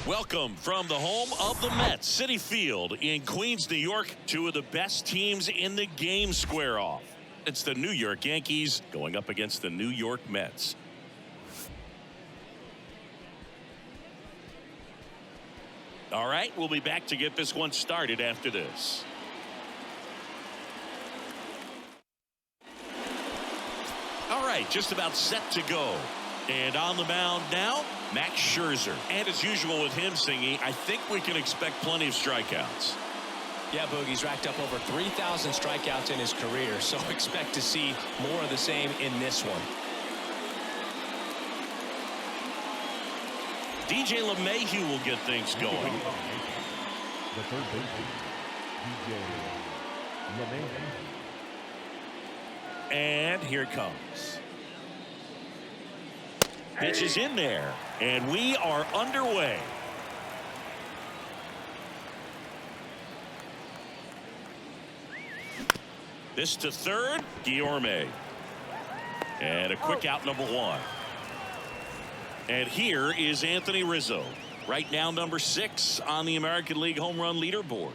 Welcome from the home of the Mets, Citi Field in Queens, New York. Two of the best teams in the game square off. It's the New York Yankees going up against the New York Mets. All right, we'll be back to get this one started after this. All right, just about set to go. And on the mound now, Max Scherzer. And as usual with him, Singy, I think we can expect plenty of strikeouts. Yeah, Boogie's racked up over 3,000 strikeouts in his career, so expect to see more of the same in this one. DJ Lemahieu will get things going. The third baseman, DJ Lemahieu. And here it comes. Pitch is in there, and we are underway. This to third, Guillorme. And a quick out, number one. And here is Anthony Rizzo, right now number 6 on the American League home run leaderboard.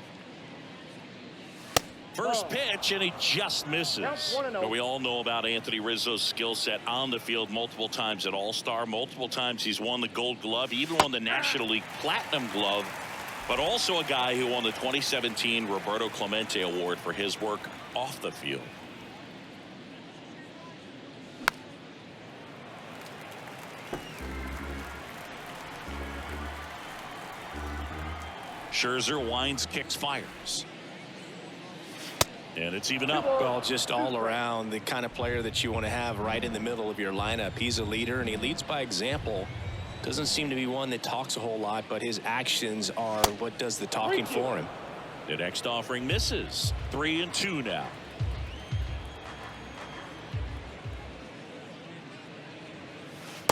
First pitch, and he just misses. But we all know about Anthony Rizzo's skill set on the field. Multiple times at All-Star, multiple times he's won the Gold Glove, even won the National League Platinum Glove, but also a guy who won the 2017 Roberto Clemente Award for his work off the field. Scherzer winds, kicks, fires. And it's even up. Well, just all around the kind of player that you want to have right in the middle of your lineup. He's a leader, and he leads by example. Doesn't seem to be one that talks a whole lot, but his actions are what does the talking for him. The next offering misses. 3-2 now.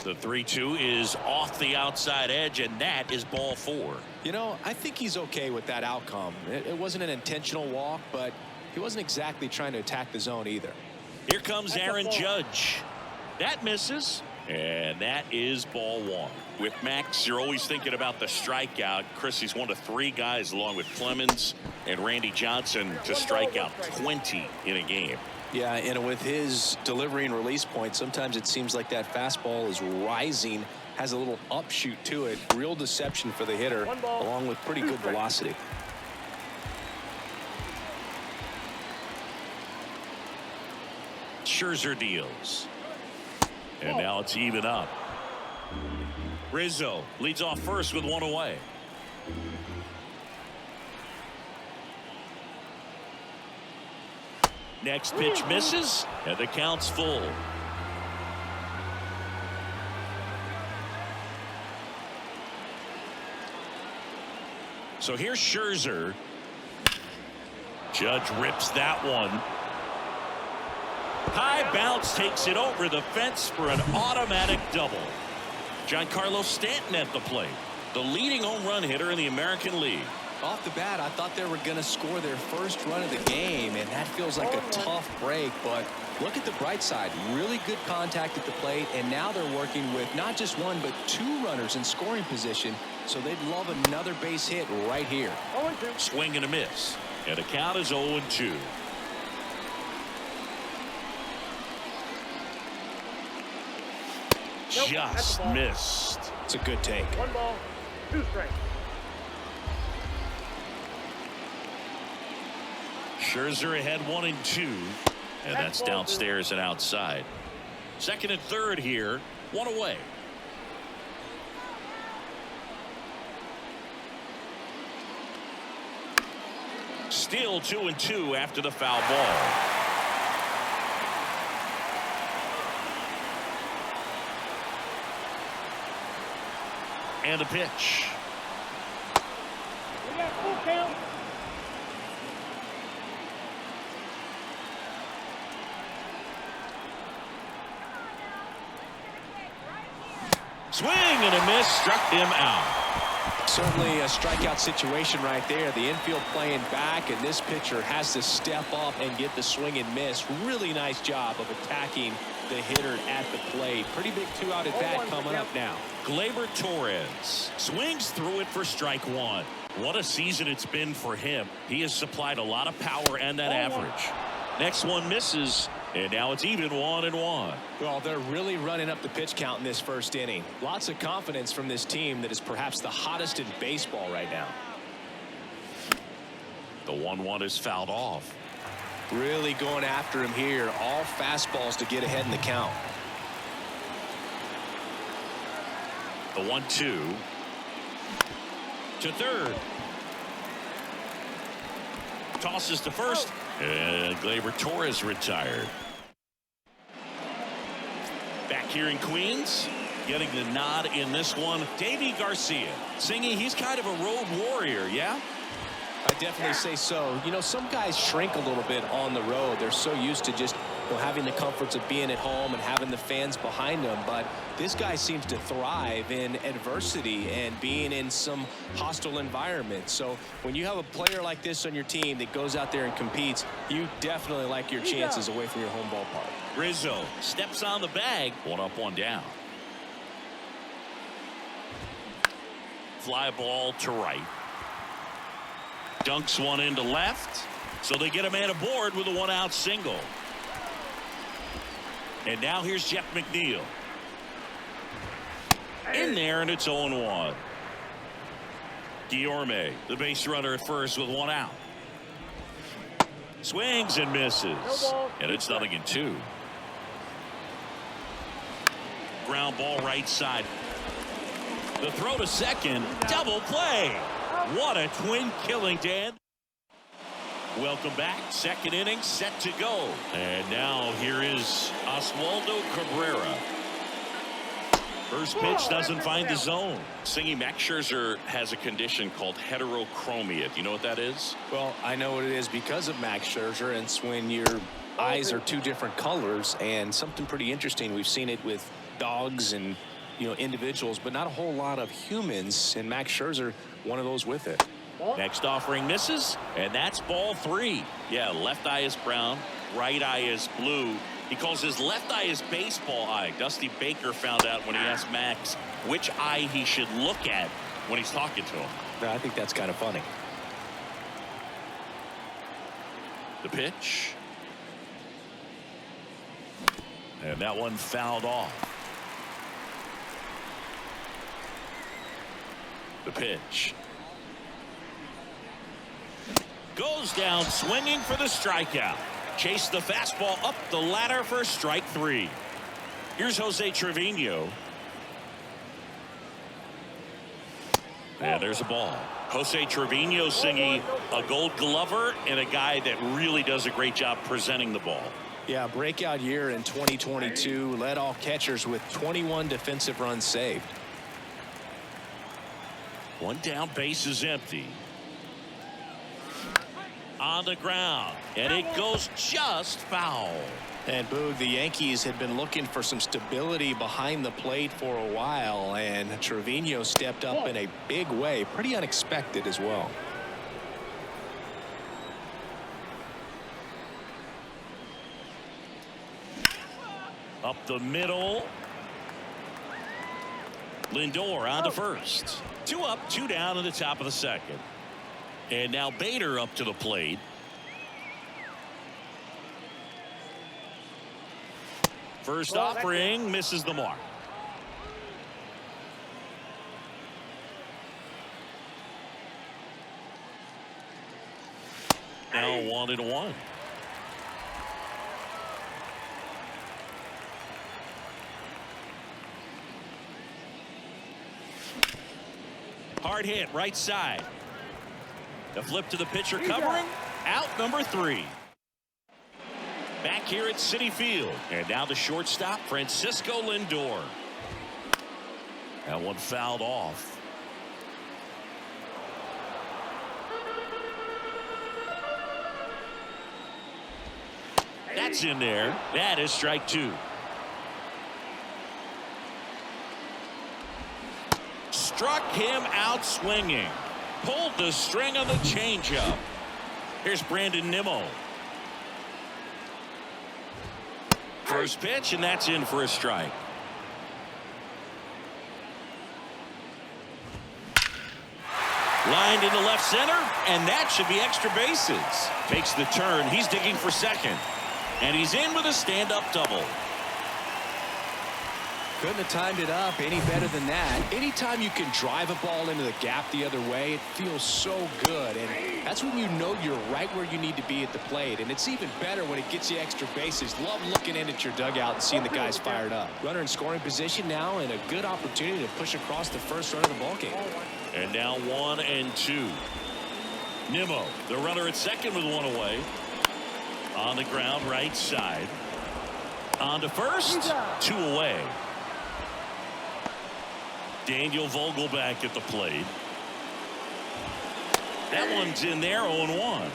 The 3-2 is off the outside edge, and that is ball 4. You know, I think he's okay with that outcome. It wasn't an intentional walk, but he wasn't exactly trying to attack the zone either. Here comes Aaron Judge. That misses, and that is ball 1. With Max, you're always thinking about the strikeout. Chris, he's one of 3 guys, along with Clemens and Randy Johnson, to strike out 20 in a game. Yeah, and with his delivery and release point, sometimes it seems like that fastball is rising, has a little upshoot to it. Real deception for the hitter, along with pretty good velocity. Scherzer deals. And now it's even up. Rizzo leads off first with 1 away. Next pitch misses, and the count's full. So here's Scherzer. Judge rips that one. High bounce takes it over the fence for an automatic double. Giancarlo Stanton at the plate, the leading home run hitter in the American League. Off the bat, I thought they were going to score their first run of the game, and that feels like a tough break. But look at the bright side. Really good contact at the plate, and now they're working with not just 1 but 2 runners in scoring position, so they'd love another base hit right here. Swing and a miss, and the count is 0-2. Just missed. It's a good take. 1 ball, 2 strikes. Scherzer ahead 1-2, and that's downstairs and outside. Second and third here, 1 away. Still 2-2 after the foul ball. And a pitch. We got full count. Swing and a miss, struck him out. Certainly a strikeout situation right there. The infield playing back, and this pitcher has to step up and get the swing and miss. Really nice job of attacking the hitter at the plate. Pretty big two-out at bat coming up now. Gleyber Torres swings through it for strike one. What a season it's been for him. He has supplied a lot of power and that average. Next one misses, and now it's even 1-1. Well, they're really running up the pitch count in this first inning. Lots of confidence from this team that is perhaps the hottest in baseball right now. The 1-1 is fouled off. Really going after him here. All fastballs to get ahead in the count. The 1-2 to third. Tosses to first, and Gleyber Torres retired. Back here in Queens, getting the nod in this one, Davy Garcia. Singy, he's kind of a road warrior, yeah? I definitely say so. You know, some guys shrink a little bit on the road. They're so used to just having the comforts of being at home and having the fans behind them. But this guy seems to thrive in adversity and being in some hostile environment. So when you have a player like this on your team that goes out there and competes, you definitely like your chances away from your home ballpark. Rizzo steps on the bag. 1 up, 1 down. Fly ball to right. Dunks one into left, so they get a man aboard with a 1-out single. And now here's Jeff McNeil. In there, and it's 0-1. Guillorme, the base runner at first with 1 out. Swings and misses, and it's 0-2. Ground ball right side. The throw to second, double play. What a twin killing, Dan. Welcome back. Second inning set to go. And now here is Oswaldo Cabrera. First pitch doesn't find the zone. Singy, Max Scherzer has a condition called heterochromia. Do you know what that is? Well, I know what it is because of Max Scherzer. And it's when your eyes are 2 different colors, and something pretty interesting. We've seen it with dogs and individuals, but not a whole lot of humans, and Max Scherzer, one of those with it. Next offering misses, and that's ball 3. Yeah, left eye is brown, right eye is blue. He calls his left eye his baseball eye. Dusty Baker found out when he asked Max which eye he should look at when he's talking to him. I think that's kind of funny. The pitch. And that one fouled off. The pitch. Goes down swinging for the strikeout. Chase the fastball up the ladder for strike 3. Here's Jose Trevino. And there's a ball. Jose Trevino, Singy, a Gold Glover and a guy that really does a great job presenting the ball. Yeah, breakout year in 2022. Led all catchers with 21 defensive runs saved. 1 down, base is empty. On the ground, and it goes just foul. And Boog, the Yankees had been looking for some stability behind the plate for a while, and Trevino stepped up in a big way. Pretty unexpected as well. Up the middle. Lindor on to first. 2 up, 2 down in the top of the second. And now Bader up to the plate. First offering misses the mark. Now 1-1. Hard hit right side. The flip to the pitcher covering. Out number 3. Back here at Citi Field. And now the shortstop, Francisco Lindor. That one fouled off. That's in there. That is strike 2. Struck him out swinging. Pulled the string on the changeup. Here's Brandon Nimmo. First pitch, and that's in for a strike. Lined into left center, and that should be extra bases. Takes the turn. He's digging for second. And he's in with a stand-up double. Couldn't have timed it up any better than that. Anytime you can drive a ball into the gap the other way, it feels so good. And that's when you know you're right where you need to be at the plate. And it's even better when it gets you extra bases. Love looking in at your dugout and seeing the guys fired up. Runner in scoring position now, and a good opportunity to push across the first run of the ballgame. And now 1-2. Nimmo, the runner at second with one away. On the ground, right side. On to first, 2 away. Daniel Vogelbach at the plate. That one's in there, 0-1.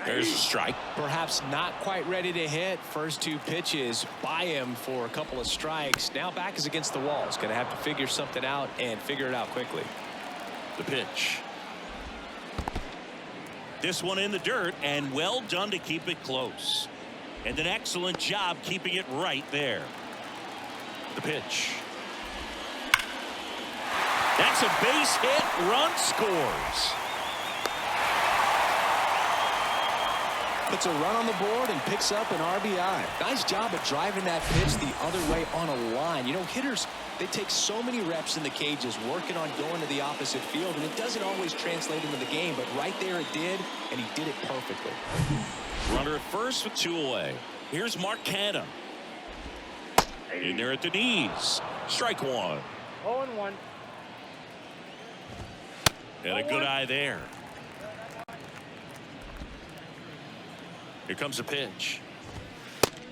There's a strike. Perhaps not quite ready to hit. First 2 pitches by him for a couple of strikes. Now back is against the wall. He's going to have to figure something out and figure it out quickly. The pitch. This one in the dirt, and well done to keep it close. And an excellent job keeping it right there. The pitch. That's a base hit. Run scores. Puts a run on the board and picks up an RBI. Nice job of driving that pitch the other way on a line. You know, hitters, they take so many reps in the cages working on going to the opposite field, and it doesn't always translate into the game, but right there it did, and he did it perfectly. Runner at first with 2 away. Here's Mark Canha. In there at the knees. Strike 1. 0-1. And a good eye there. Here comes a pitch.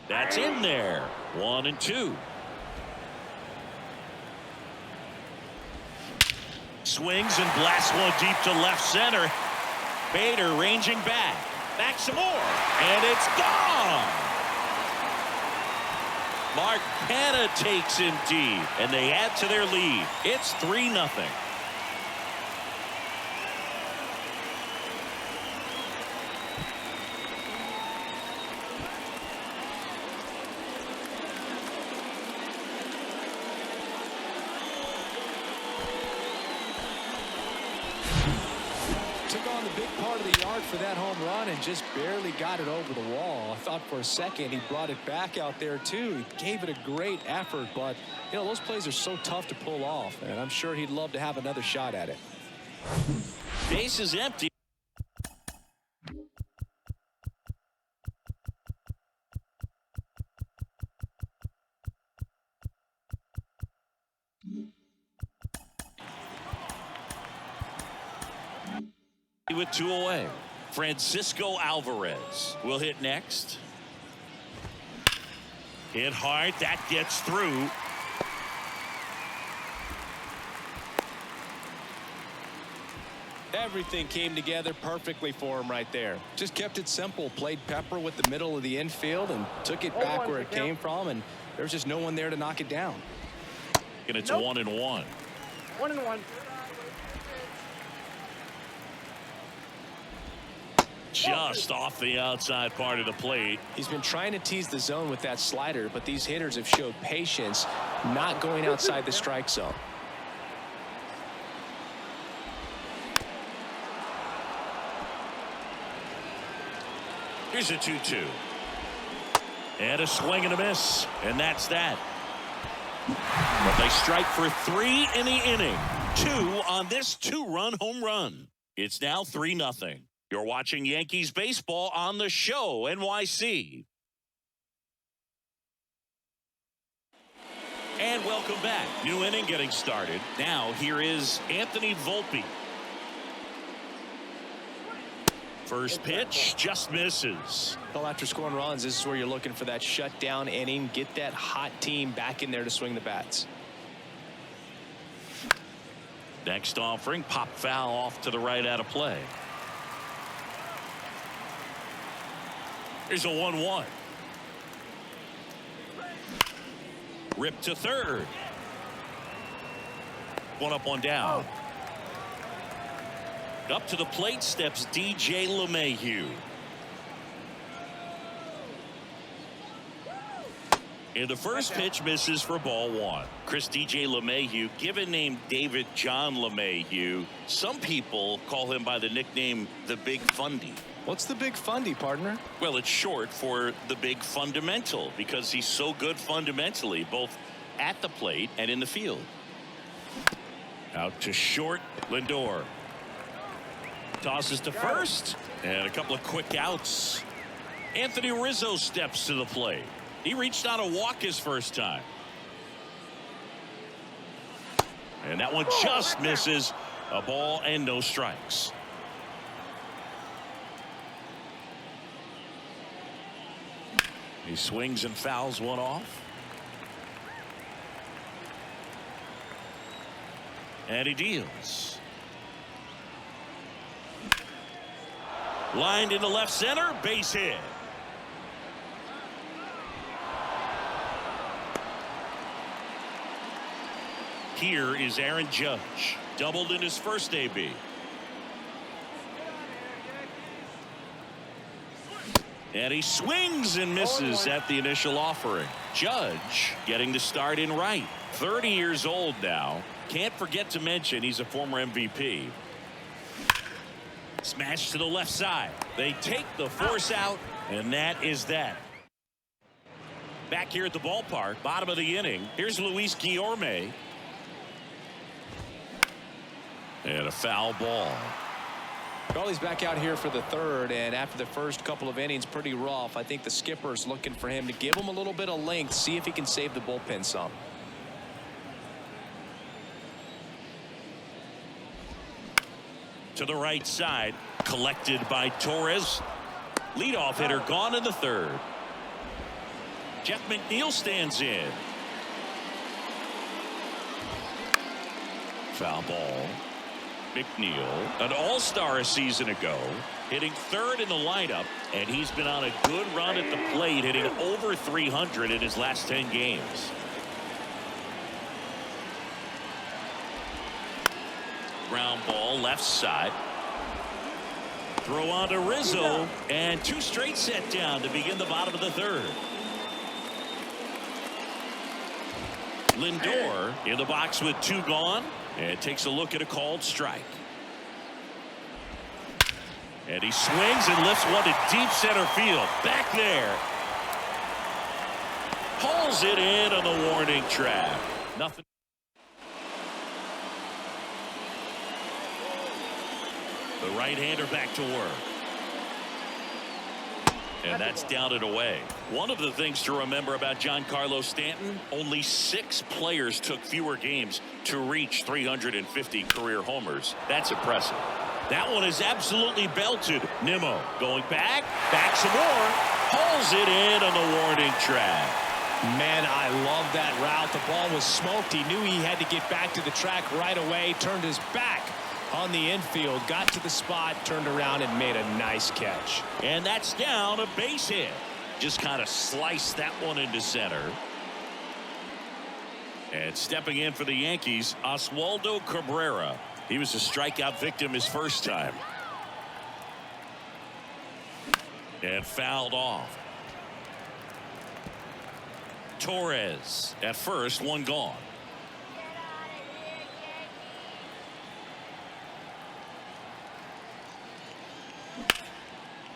That's in there. 1-2. Swings and blasts one deep to left center. Bader ranging back. Back some more. And it's gone. Mark Canha takes him deep. And they add to their lead. It's 3-0. For that home run and just barely got it over the wall. I thought for a second he brought it back out there too. He gave it a great effort, but you know, those plays are so tough to pull off, and I'm sure he'd love to have another shot at it. Base is empty. With 2 away. Francisco Alvarez will hit next. Hit hard. That gets through. Everything came together perfectly for him right there. Just kept it simple. Played pepper with the middle of the infield and took it back where it came from, and there's just no one there to knock it down. And it's 1-1. 1-1. Just off the outside part of the plate. He's been trying to tease the zone with that slider, but these hitters have showed patience, not going outside the strike zone. Here's a 2-2. And a swing and a miss. And that's that. But they strike for 3 in the inning. 2 on this 2-run home run. It's now 3-0. You're watching Yankees baseball on the show, NYC. And welcome back. New inning getting started. Now here is Anthony Volpe. First pitch just misses. Well, after scoring runs, this is where you're looking for that shutdown inning. Get that hot team back in there to swing the bats. Next offering, pop foul off to the right out of play. Here's a 1-1. Ripped to third. One up, one down. Up to the plate steps DJ Lemahieu. And the first pitch misses for ball one. Chris DJ Lemahieu, given name David John Lemahieu. Some people call him by the nickname the Big Fundy. What's the Big Fundy, partner? Well, it's short for the big fundamental because he's so good fundamentally, both at the plate and in the field. Out to short, Lindor. Tosses to first, and a couple of quick outs. Anthony Rizzo steps to the plate. He reached on a walk his first time. And that one just misses. A ball and no strikes. He swings and fouls one off. And he deals. Lined into left center, base hit. Here is Aaron Judge, doubled in his first AB. And he swings and misses at the initial offering. Judge getting the start in right. 30 years old now. Can't forget to mention he's a former MVP. Smash to the left side. They take the force out, and that is that. Back here at the ballpark, bottom of the inning. Here's Luis Guillorme. And a foul ball. Well, he's back out here for the third, and after the first couple of innings, pretty rough. I think the skipper's looking for him to give him a little bit of length, see if he can save the bullpen some. To the right side, collected by Torres. Leadoff hitter gone in the third. Jeff McNeil stands in. Foul ball. McNeil, an all-star a season ago, hitting third in the lineup, and he's been on a good run at the plate, hitting over 300 in his last 10 games. Ground ball left side. Throw on to Rizzo, and two straight set down to begin the bottom of the third. Lindor in the box with two gone. And takes a look at a called strike. And he swings and lifts one to deep center field. Back there. Pulls it in on the warning track. Nothing. The right-hander back to work. And that's down and away. One of the things to remember about Giancarlo Stanton, only 6 players took fewer games to reach 350 career homers. That's impressive. That one is absolutely belted. Nimmo going back some more, pulls it in on the warning track. Man, I love that route. The ball was smoked. He knew he had to get back to the track right away, turned his back on the infield, got to the spot, turned around and made a nice catch. And that's down, a base hit. Just kind of sliced that one into center. And stepping in for the Yankees, Oswaldo Cabrera. He was a strikeout victim his first time. And fouled off. Torres at first, one gone.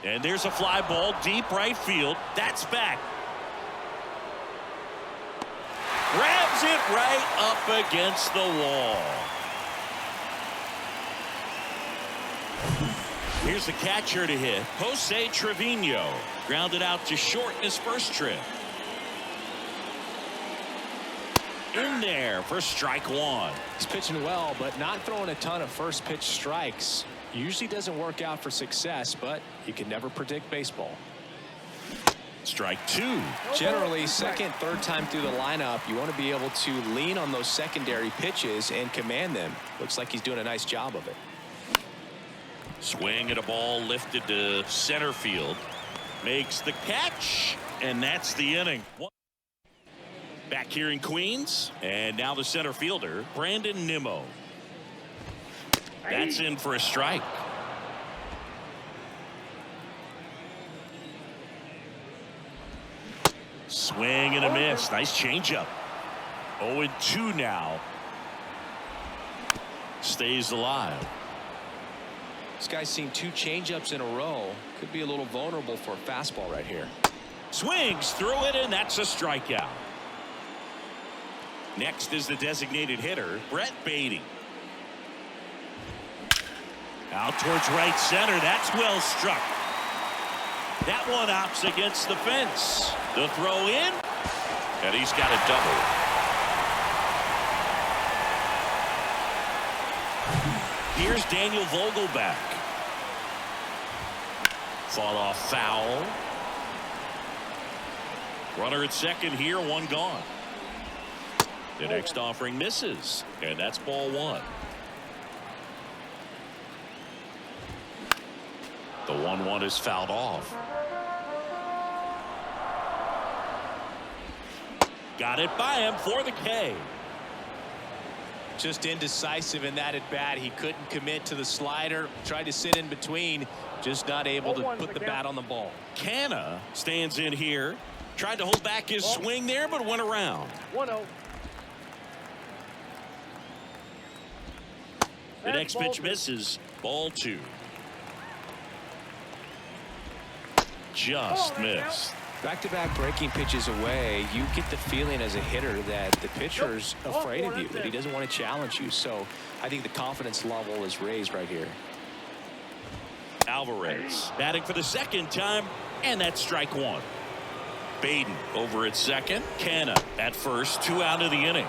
And there's a fly ball deep right field. That's back. Grabs it right up against the wall. Here's the catcher to hit. Jose Trevino grounded out to short in his first trip. In there for strike one. He's pitching well, but not throwing a ton of first pitch strikes. Usually doesn't work out for success, but you can never predict baseball. Strike two. Generally, second, third time through the lineup, you want to be able to lean on those secondary pitches and command them. Looks like he's doing a nice job of it. Swing at a ball lifted to center field. Makes the catch, and that's the inning. Back here in Queens, and now the center fielder, Brandon Nimmo. That's in for a strike. Swing and a miss. Nice changeup. 0-2 now. Stays alive. This guy's seen 2 changeups in a row. Could be a little vulnerable for a fastball right here. Swings through it, and that's a strikeout. Next is the designated hitter, Brett Beatty. Out towards right center. That's well struck. That one opts against the fence. The throw in, and he's got a double. Here's Daniel Vogelbach. Fought off foul. Runner at second here, one gone. The next offering misses, and that's ball 1. The 1-1 is fouled off. Got it by him for the K. Just indecisive in that at bat. He couldn't commit to the slider. Tried to sit in between. Just not able to put the bat on the ball. Canha stands in here. Tried to hold back his swing there, but went around. 1-0. The next pitch misses. Ball 2. Just missed. Back-to-back breaking pitches away, you get the feeling as a hitter that the pitcher's afraid of you, that he doesn't want to challenge you. So I think the confidence level is raised right here. Alvarez batting for the second time, and that's strike 1. Baden over at second. Canha at first. 2 out of the inning.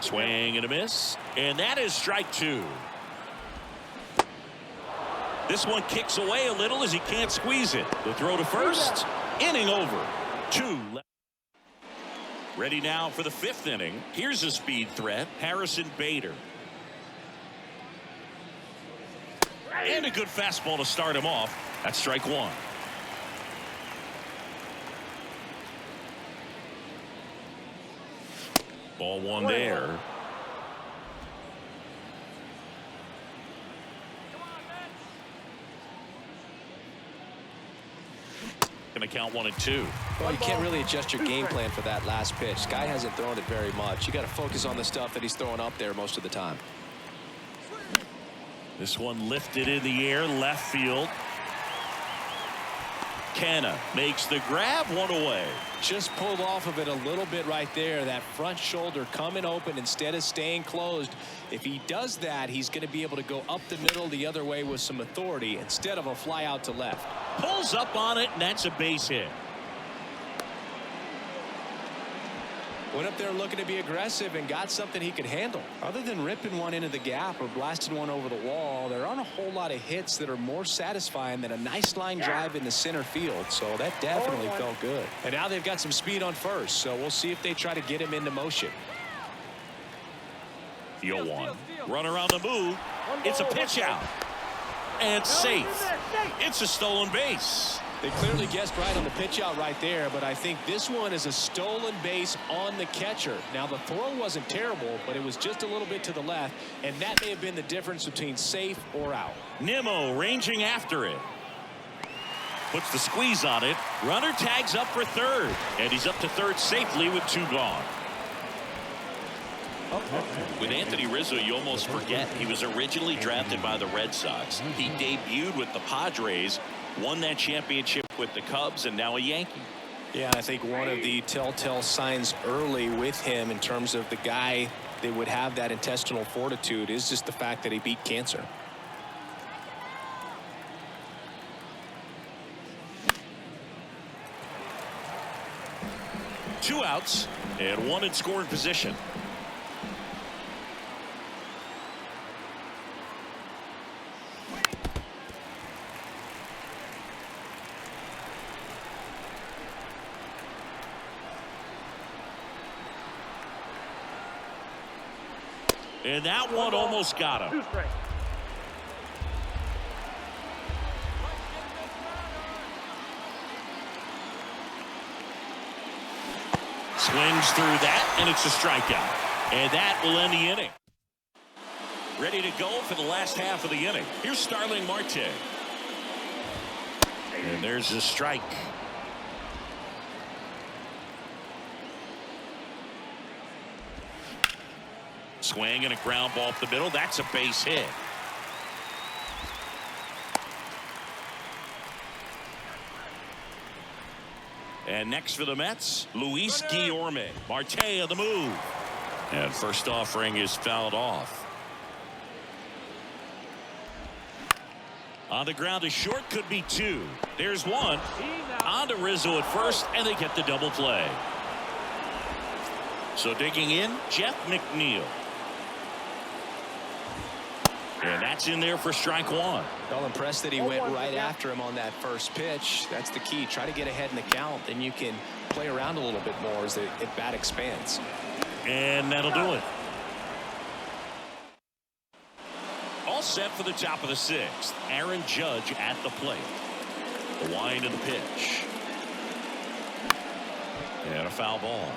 Swing and a miss, and that is strike 2. This one kicks away a little as he can't squeeze it. The throw to first. Inning over. 2 left. Ready now for the 5th inning. Here's a speed threat. Harrison Bader. And a good fastball to start him off. That's strike 1. Ball 1 there. Going to count 1 and 2. Well, you can't really adjust your game plan for that last pitch. Guy hasn't thrown it very much. You got to focus on the stuff that he's throwing up there most of the time. This one lifted in the air, left field. Canha makes the grab, 1 away. Just pulled off of it a little bit right there. That front shoulder coming open instead of staying closed. If he does that, he's going to be able to go up the middle the other way with some authority instead of a fly out to left. Pulls up on it, and that's a base hit. Went up there looking to be aggressive and got something he could handle. Other than ripping one into the gap or blasting one over the wall, there aren't a whole lot of hits that are more satisfying than a nice line drive in the center field. So that definitely felt good. And now they've got some speed on first, so we'll see if they try to get him into motion. The 0-1. Runner on the move. It's a pitch out. And safe. It's a stolen base. They clearly guessed right on the pitch out right there, but I think this one is a stolen base on the catcher. Now, the throw wasn't terrible, but it was just a little bit to the left, and that may have been the difference between safe or out. Nimmo ranging after it. Puts the squeeze on it. Runner tags up for third, and he's up to third safely with 2 gone. With Anthony Rizzo, you almost forget he was originally drafted by the Red Sox. He debuted with the Padres, won that championship with the Cubs, and now a Yankee. Yeah, I think one of the telltale signs early with him in terms of the guy that would have that intestinal fortitude is just the fact that he beat cancer. Two outs and 1 in scoring position. And that one almost got him. 2 strikes. Swings through that, and it's a strikeout. And that will end the inning. Ready to go for the last half of the inning. Here's Starling Marte. And there's a strike. Swing and a ground ball up the middle. That's a base hit. And next for the Mets, Luis Guillorme. Marte on the move. And first offering is fouled off. On the ground, a short, could be two. There's one. On to Rizzo at first, and they get the double play. So digging in, Jeff McNeil. And that's in there for strike one. Well, impressed that he went right after him on that first pitch. That's the key. Try to get ahead in the count. Then you can play around a little bit more as the at-bat expands. And that'll do it. All set for the top of the sixth. Aaron Judge at the plate. The wind of the pitch. And a foul ball.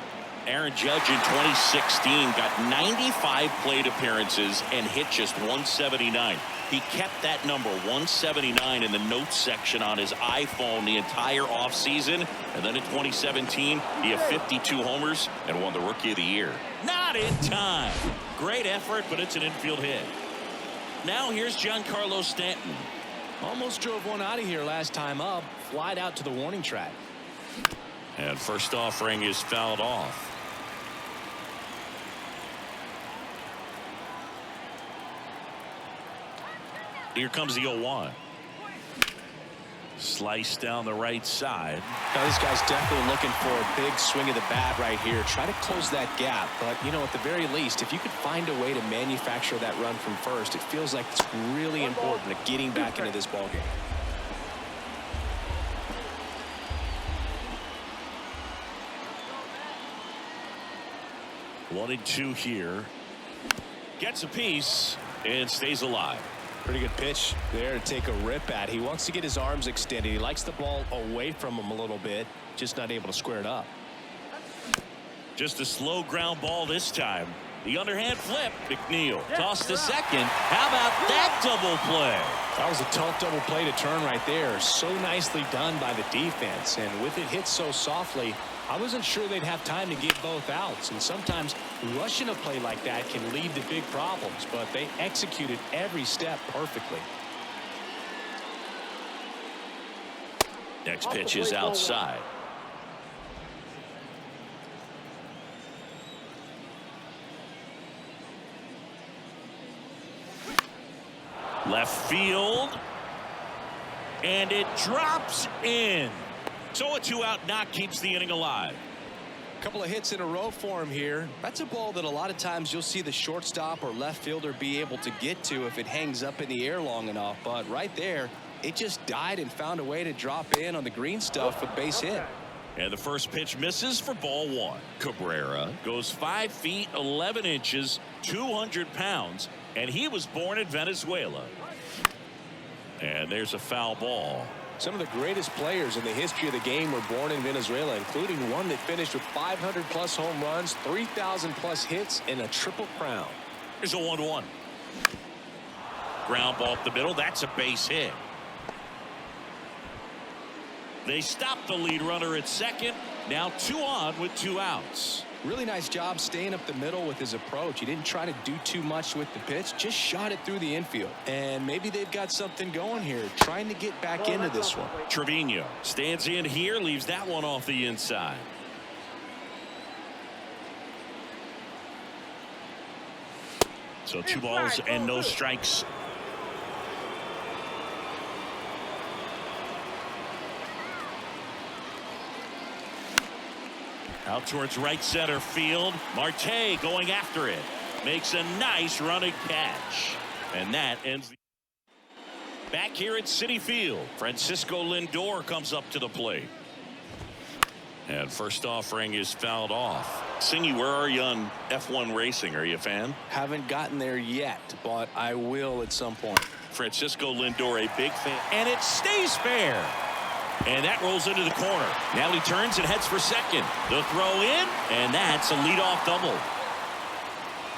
Aaron Judge in 2016 got 95 plate appearances and hit just 179. He kept that number 179 in the notes section on his iPhone the entire offseason. And then in 2017, he had 52 homers and won the Rookie of the Year. Not in time. Great effort, but it's an infield hit. Now here's Giancarlo Stanton. Almost drove one out of here last time up. Flied out to the warning track. And first offering is fouled off. Here comes the 0-1. Slice down the right side. Now this guy's definitely looking for a big swing of the bat right here. Try to close that gap. But, you know, at the very least, if you could find a way to manufacture that run from first, it feels like it's really important to getting back into this ballgame. 1-2 here. Gets a piece and stays alive. Pretty good pitch there to take a rip at. He wants to get his arms extended. He likes the ball away from him a little bit, just not able to square it up. Just a slow ground ball this time. The underhand flip. McNeil tossed to second. How about that double play? That was a tough double play to turn right there. So nicely done by the defense. And with it hit so softly, I wasn't sure they'd have time to get both outs. And sometimes rushing a play like that can lead to big problems. But they executed every step perfectly. Next pitch is outside. Left field. And it drops in. So a 2-out knock keeps the inning alive. A couple of hits in a row for him here. That's a ball that a lot of times you'll see the shortstop or left fielder be able to get to if it hangs up in the air long enough. But right there, it just died and found a way to drop in on the green stuff with base hit. And the first pitch misses for ball one. Cabrera goes 5 feet 11 inches, 200 pounds, and he was born in Venezuela. And there's a foul ball. Some of the greatest players in the history of the game were born in Venezuela, including one that finished with 500+ home runs, 3,000+ hits, and a triple crown. Here's a 1-1. Ground ball up the middle. That's a base hit. They stop the lead runner at second. Now 2 on with 2 outs. Really nice job staying up the middle with his approach. He didn't try to do too much with the pitch, just shot it through the infield. And maybe they've got something going here, trying to get back into this one. Trevino stands in here, leaves that one off the inside. So 2 balls and no strikes. Out towards right center field. Marte going after it. Makes a nice running catch. And that ends. Back here at Citi Field, Francisco Lindor comes up to the plate. And first offering is fouled off. Singy, where are you on F1 racing? Are you a fan? Haven't gotten there yet, but I will at some point. Francisco Lindor, a big fan. And it stays fair. And that rolls into the corner. Now he turns and heads for second. The throw in, and that's a leadoff double.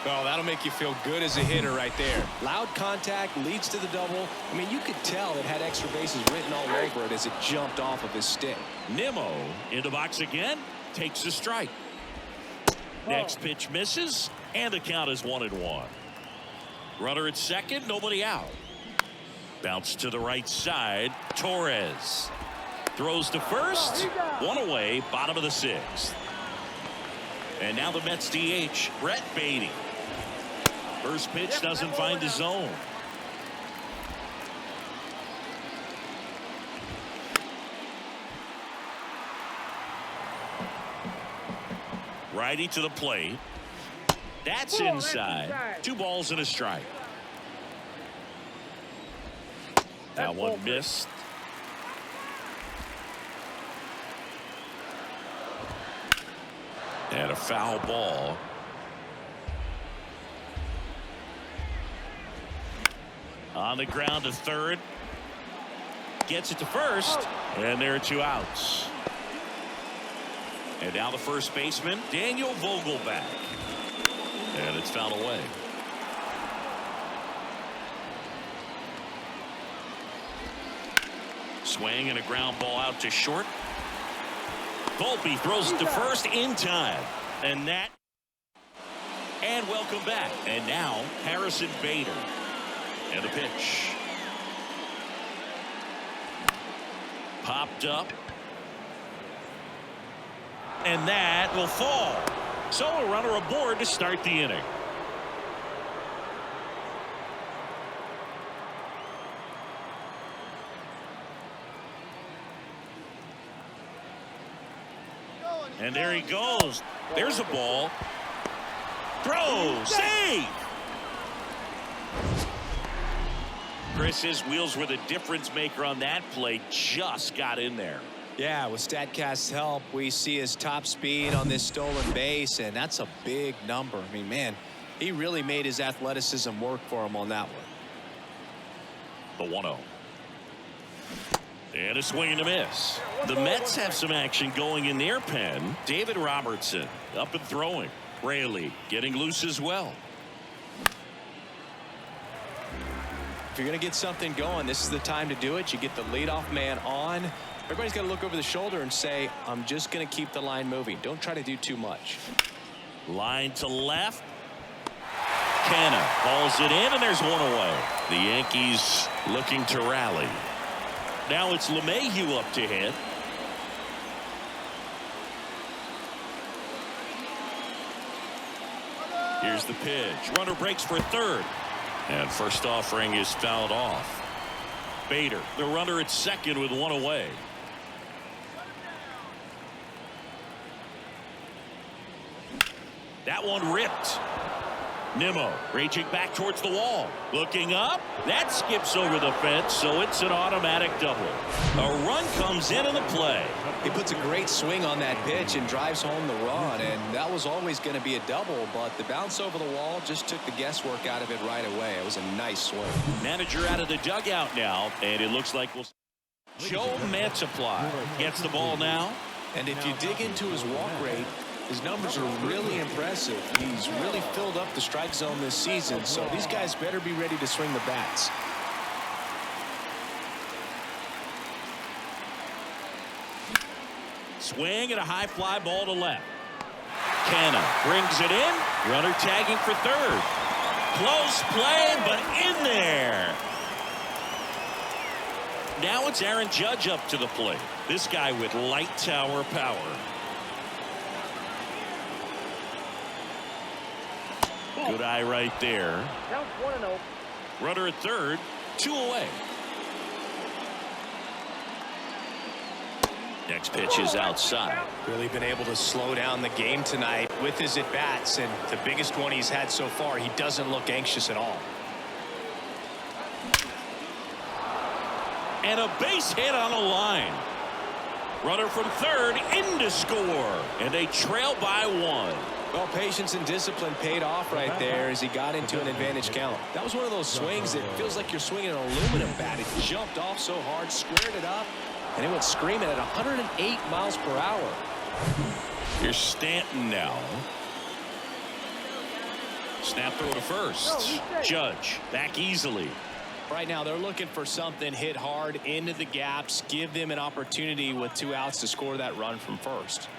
Well, that'll make you feel good as a hitter right there. Loud contact leads to the double. I mean, you could tell it had extra bases written all over it as it jumped off of his stick. Nimmo in the box again, takes a strike. Next pitch misses, and the count is 1-1. Runner at second, nobody out. Bounce to the right side. Torres throws to first. One away, bottom of the sixth. And now the Mets DH, Brett Beatty. First pitch doesn't find the zone. Righty to the plate. That's inside. 2 balls and a strike. That one missed. And a foul ball. On the ground to third. Gets it to first. And there are 2 outs. And now the first baseman, Daniel Vogelbach. And it's fouled away. Swing and a ground ball out to short. Volpe throws it to first in time. And welcome back. And now Harrison Bader. And the pitch. Popped up. And that will fall. So a runner aboard to start the inning. And there he goes. There's a ball. Throw. Save. Chris's wheels were the difference maker on that play. Just got in there. Yeah, with StatCast's help, we see his top speed on this stolen base, and that's a big number. I mean, man, he really made his athleticism work for him on that one. The 1-0. And a swing and a miss. The Mets have some action going in their pen. David Robertson up and throwing. Raley getting loose as well. If you're going to get something going, this is the time to do it. You get the leadoff man on. Everybody's got to look over the shoulder and say, I'm just going to keep the line moving. Don't try to do too much. Line to left. Canha balls it in, and there's one away. The Yankees looking to rally. Now it's Lemahieu up to hit. Here's the pitch. Runner breaks for third. And first offering is fouled off. Bader, the runner at second with one away. That one ripped. Nimmo reaching back towards the wall. Looking up. That skips over the fence, so it's an automatic double. A run comes into the play. He puts a great swing on that pitch and drives home the run, and that was always going to be a double, but the bounce over the wall just took the guesswork out of it right away. It was a nice swing. Manager out of the dugout now, and it looks like Joe Mantiply gets the ball now. And if you dig into his walk rate, his numbers are really impressive. He's really filled up the strike zone this season, so these guys better be ready to swing the bats. Swing and a high fly ball to left. Canha brings it in. Runner tagging for third. Close play, but in there. Now it's Aaron Judge up to the plate. This guy with light tower power. Good eye right there. Count 1-0. Runner at third, 2 away. Next pitch is outside. Really been able to slow down the game tonight with his at-bats, and the biggest one he's had so far, he doesn't look anxious at all. And a base hit on the line. Runner from third in to score, and they trail by 1. Well, patience and discipline paid off right there as he got into an advantage count. That was one of those swings that feels like you're swinging an aluminum bat. It jumped off so hard, squared it up, and it went screaming at 108 miles per hour. Here's Stanton now. Snap throw to first. Judge back easily. Right now they're looking for something hit hard into the gaps, give them an opportunity with 2 outs to score that run from first.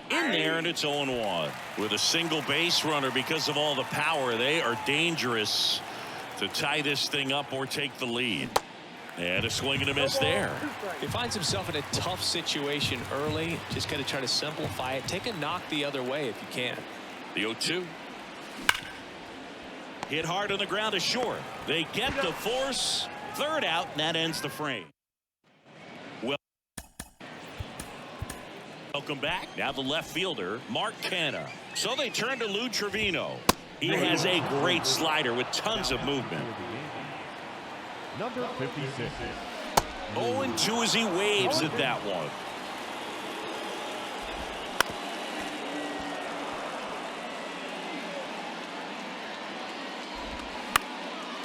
In there, and it's 0-1 with a single base runner. Because of all the power, they are dangerous to tie this thing up or take the lead. And a swing and a miss there. He finds himself in a tough situation early. Just got to try to simplify it. Take a knock the other way if you can. The 0-2. Hit hard on the ground to short. They get the force. Third out, and that ends the frame. Welcome back. Now the left fielder, Mark Canha. So they turn to Lou Trevino. He has a great slider with tons of movement. Number 56. 0-2 as he waves at that one.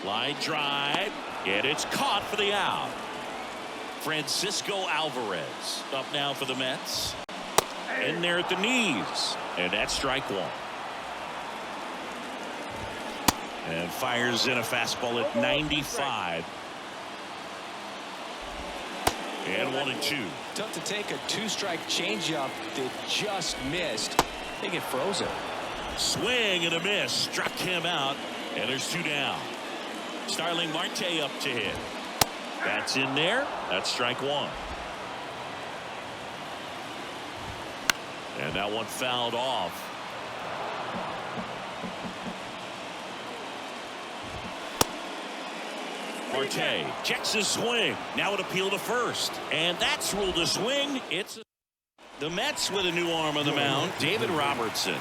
Line drive, and it's caught for the out. Francisco Alvarez up now for the Mets. In there at the knees, and that's strike one. And fires in a fastball at 95. And 1-2. Tough to take a 2-strike changeup that just missed. They get frozen. Swing and a miss. Struck him out. And there's 2 down. Starling Marte up to hit. That's in there. That's strike one. And that one fouled off. Marte checks his swing. Now an appeal to first. And that's ruled a swing. It's the Mets with a new arm on the mound. David Robertson.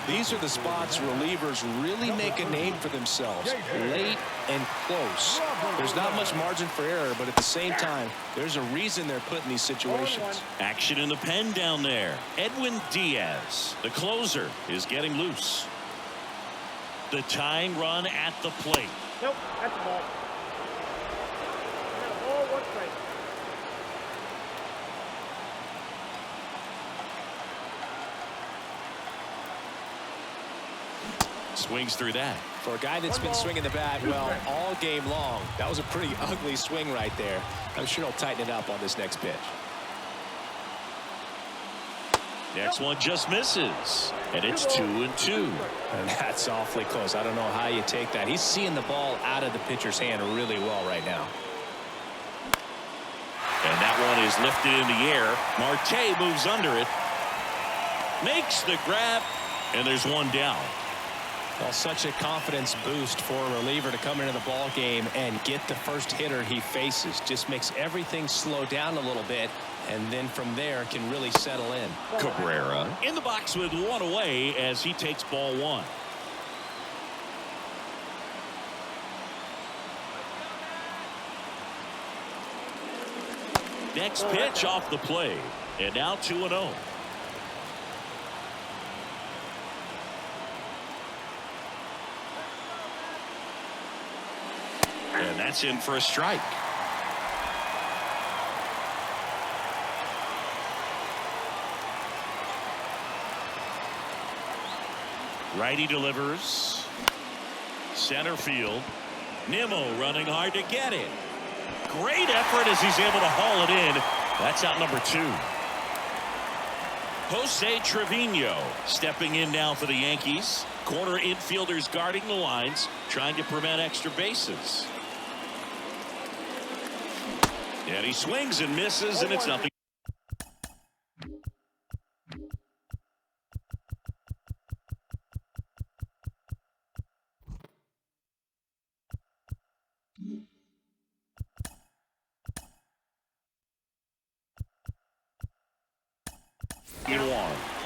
These are the spots relievers really make a name for themselves. Late and close. There's not much margin for error, but at the same time, there's a reason they're put in these situations. Action in the pen down there. Edwin Diaz, the closer, is getting loose. The tying run at the plate. Nope, that's the ball. Ball, 1 strike. Swings through that. For a guy that's been swinging the bat, well, all game long, that was a pretty ugly swing right there. I'm sure he'll tighten it up on this next pitch. Next one just misses. And it's 2-2. And that's awfully close. I don't know how you take that. He's seeing the ball out of the pitcher's hand really well right now. And that one is lifted in the air. Marte moves under it. Makes the grab. And there's 1 down. Well, such a confidence boost for a reliever to come into the ball game and get the first hitter he faces. Just makes everything slow down a little bit, and then from there can really settle in. Cabrera in the box with 1 away as he takes ball 1. Next pitch off the plate, and now 2-0. And that's in for a strike. Righty delivers. Center field. Nimmo running hard to get it. Great effort as he's able to haul it in. That's out number 2. Jose Trevino stepping in now for the Yankees. Corner infielders guarding the lines, trying to prevent extra bases. And he swings and misses, and it's nothing.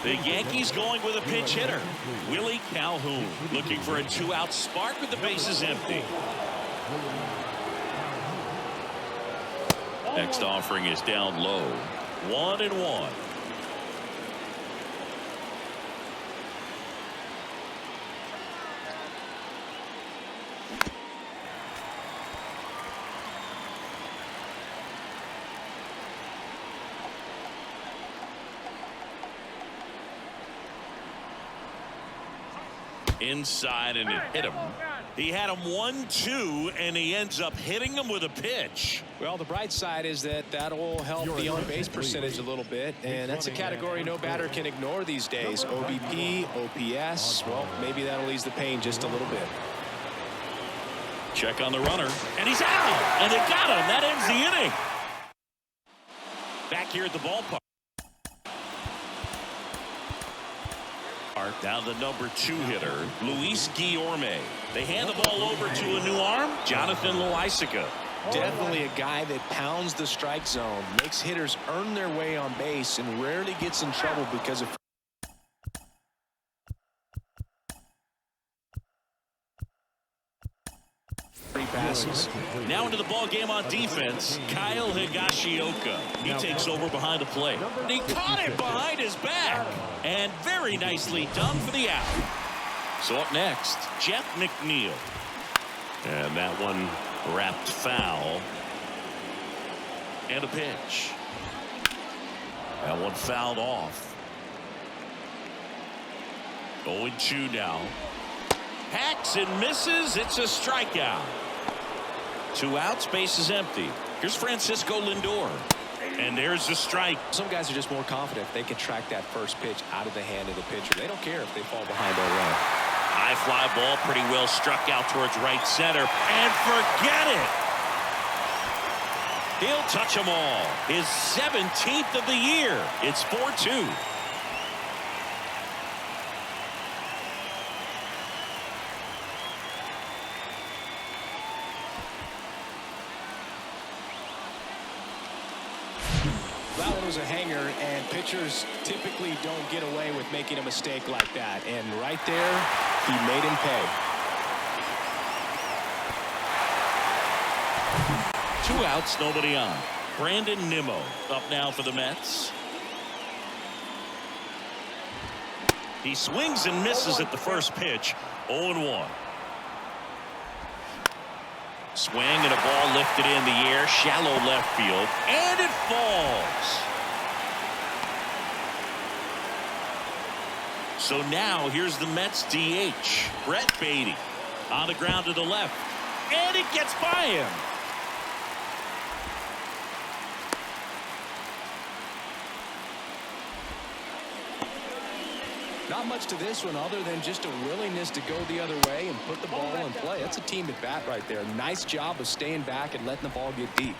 The Yankees going with a pinch hitter. Willie Calhoun looking for a 2-out spark with the bases empty. Next offering is down low. 1-1. Inside, and it hit him. He had him 1-2, and he ends up hitting him with a pitch. Well, the bright side is that that'll help the on-base percentage a little bit, and that's a category no batter can ignore these days. OBP, OPS, well, maybe that'll ease the pain just a little bit. Check on the runner, and he's out, and they got him. That ends the inning. Back here at the ballpark. Now the number 2 hitter, Luis Guillorme. They hand the ball over to a new arm, Jonathan Loaisiga. Definitely a guy that pounds the strike zone, makes hitters earn their way on base, and rarely gets in trouble because of free passes. Now into the ball game on defense, Kyle Higashioka. He takes over behind the plate. And he caught it behind his back. And very nicely done for the out. So up next, Jeff McNeil. And that one wrapped foul. And a pitch. That one fouled off. 0-2 now. Hacks and misses. It's a strikeout. 2 outs, base is empty. Here's Francisco Lindor. And there's the strike. Some guys are just more confident they can track that first pitch out of the hand of the pitcher. They don't care if they fall behind or run. High fly ball, pretty well struck out towards right center. And forget it. He'll touch them all. His 17th of the year. It's 4-2. That one was a hanger, and pitchers typically don't get away with making a mistake like that. And right there, he made him pay. 2 outs, nobody on. Brandon Nimmo up now for the Mets. He swings and misses at the first pitch. 0-1. Swing and a ball lifted in the air, shallow left field, and it falls. So now here's the Mets DH, Brett Beatty, on the ground to the left, and it gets by him. Not much to this one other than just a willingness to go the other way and put the ball in play. That's a team at bat right there. Nice job of staying back and letting the ball get deep.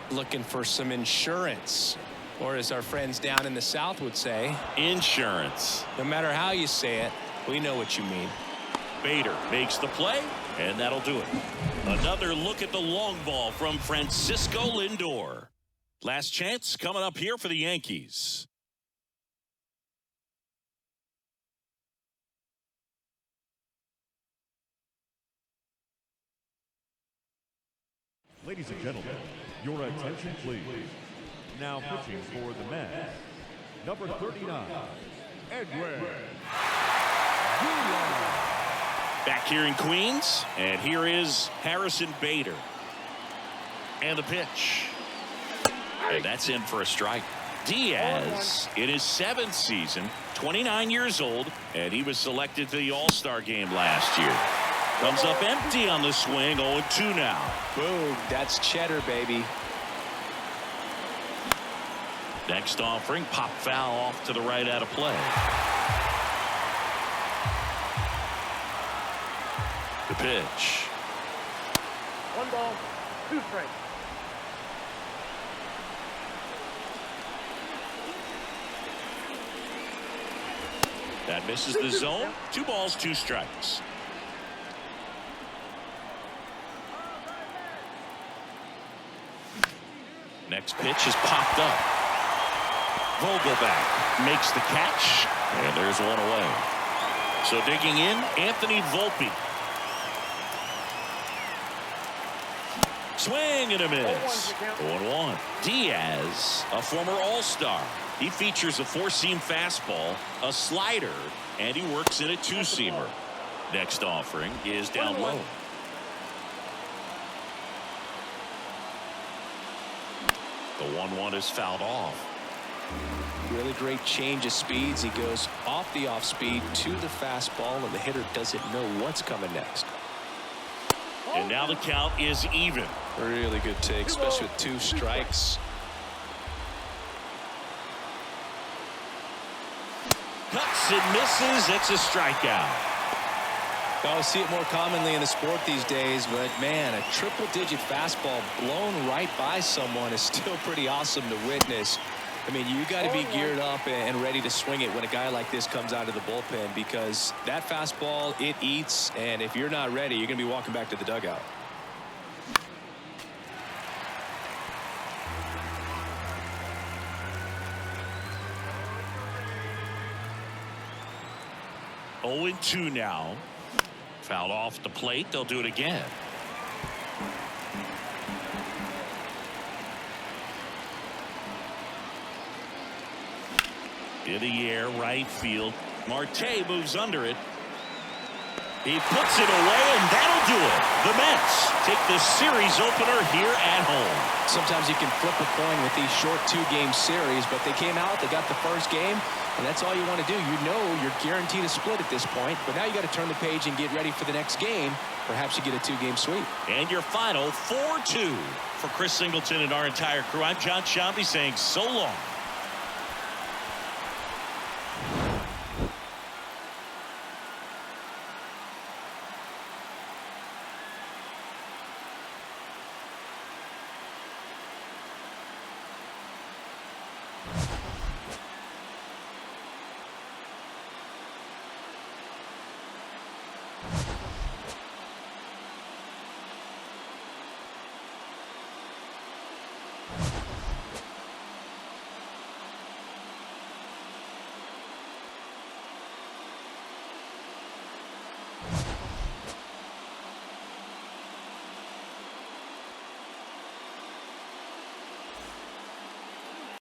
Looking for some insurance, or as our friends down in the South would say, insurance. No matter how you say it, we know what you mean. Bader makes the play, and that'll do it. Another look at the long ball from Francisco Lindor. Last chance coming up here for the Yankees. Ladies and gentlemen, your attention please. Now pitching for the Mets, number 39, Edwin. Back here in Queens, and here is Harrison Bader. And the pitch. And that's in for a strike. Diaz, in his 7th season, 29 years old, and he was selected to the All-Star game last year. Comes up empty on the swing, 0-2 now. Boom, that's cheddar, baby. Next offering, pop foul off to the right out of play. The pitch. 1 ball, 2 strikes. That misses the zone. 2 balls, 2 strikes. Next pitch is popped up. Vogelbach makes the catch, and there's one away. So digging in, Anthony Volpe. Swing and a miss. 0-1. Diaz, a former All-Star. He features a 4-seam fastball, a slider, and he works in a 2-seamer. Next offering is down low. The 1-1 is fouled off. Really great change of speeds. He goes off the off speed to the fastball, and the hitter doesn't know what's coming next. And now the count is even. Really good take, especially with 2 strikes. Cuts and misses. It's a strikeout. I see it more commonly in the sport these days, but man, a triple-digit fastball blown right by someone is still pretty awesome to witness. I mean, you got to be geared up and ready to swing it when a guy like this comes out of the bullpen, because that fastball, it eats, and if you're not ready, you're going to be walking back to the dugout. Oh, 0-2 now. Fouled off the plate. They'll do it again. In the air, right field. Marte moves under it. He puts it away, and that'll do it. The Mets take the series opener here at home. Sometimes you can flip a coin with these short 2-game series, but they came out, they got the first game, and that's all you want to do. You know you're guaranteed a split at this point, but now you got to turn the page and get ready for the next game. Perhaps you get a 2-game sweep. And your final 4-2. For Chris Singleton and our entire crew, I'm John Shambi saying so long.